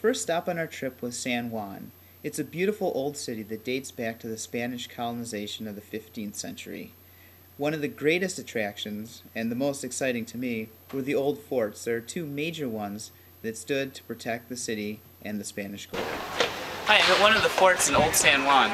first stop on our trip was San Juan. It's a beautiful old city that dates back to the Spanish colonization of the 15th century. One of the greatest attractions, and the most exciting to me, were the old forts. There are two major ones that stood to protect the city and the Spanish gold. Hi, I'm at one of the forts in Old San Juan.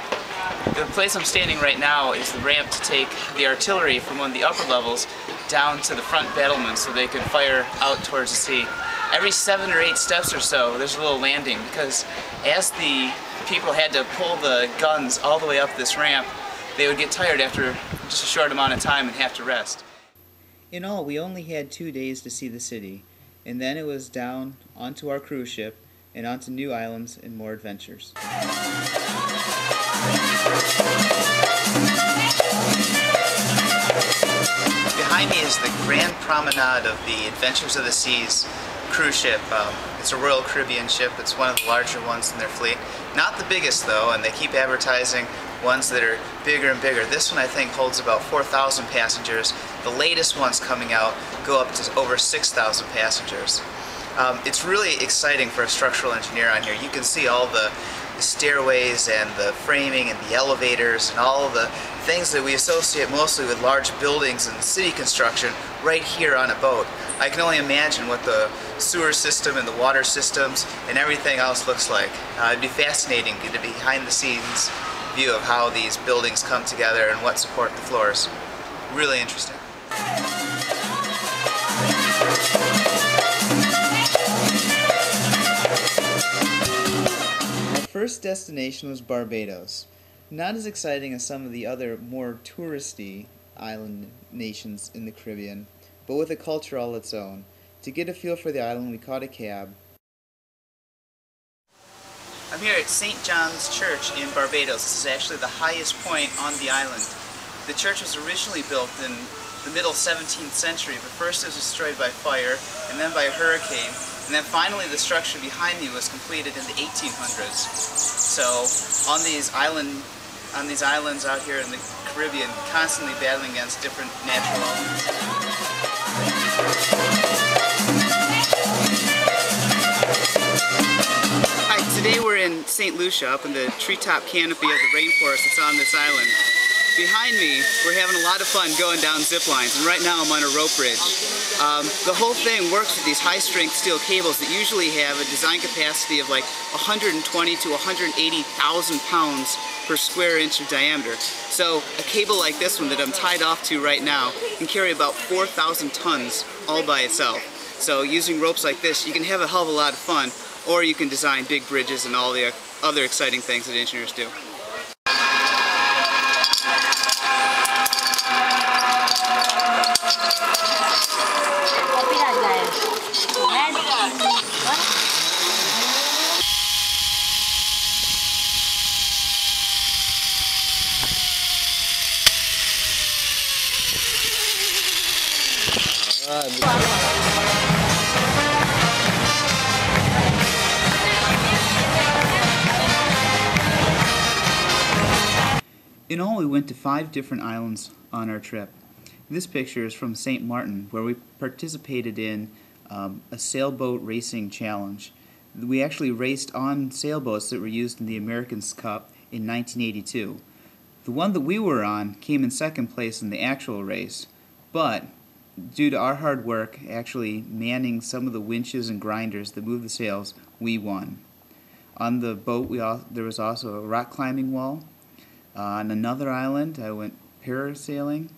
The place I'm standing right now is the ramp to take the artillery from one of the upper levels down to the front battlements so they could fire out towards the sea. Every 7 or 8 steps or so, there's a little landing, because as the people had to pull the guns all the way up this ramp, they would get tired after just a short amount of time and have to rest. In all, we only had 2 days to see the city, and then it was down onto our cruise ship and onto new islands and more adventures. Behind me is the Grand Promenade of the Adventures of the Seas cruise ship. It's a Royal Caribbean ship. It's one of the larger ones in their fleet. Not the biggest though, and they keep advertising ones that are bigger and bigger. This one I think holds about 4,000 passengers. The latest ones coming out go up to over 6,000 passengers. It's really exciting for a structural engineer on here. You can see all the stairways and the framing and the elevators and all of the things that we associate mostly with large buildings and city construction right here on a boat. I can only imagine what the sewer system and the water systems and everything else looks like. It'd be fascinating to get a behind the scenes view of how these buildings come together and what support the floors. Really interesting. Our first destination was Barbados. Not as exciting as some of the other more touristy island nations in the Caribbean, but with a culture all its own. To get a feel for the island, we caught a cab. I'm here at St. John's Church in Barbados. This is actually the highest point on the island. The church was originally built in the middle 17th century, but first it was destroyed by fire, and then by a hurricane, and then finally the structure behind me was completed in the 1800s. So on these islands out here in the Caribbean, constantly battling against different natural elements. Hi, today we're in St. Lucia, up in the treetop canopy of the rainforest that's on this island. Behind me, we're having a lot of fun going down zip lines, and right now I'm on a rope bridge. The whole thing works with these high-strength steel cables that usually have a design capacity of like 120 to 180,000 pounds per square inch of diameter. So a cable like this one that I'm tied off to right now can carry about 4,000 tons all by itself. So using ropes like this, you can have a hell of a lot of fun, or you can design big bridges and all the other exciting things that engineers do. In all, we went to 5 different islands on our trip. This picture is from St. Martin, where we participated in a sailboat racing challenge. We actually raced on sailboats that were used in the America's Cup in 1982. The one that we were on came in second place in the actual race, but due to our hard work actually manning some of the winches and grinders that move the sails, we won. On the boat there was also a rock climbing wall. On another island I went parasailing.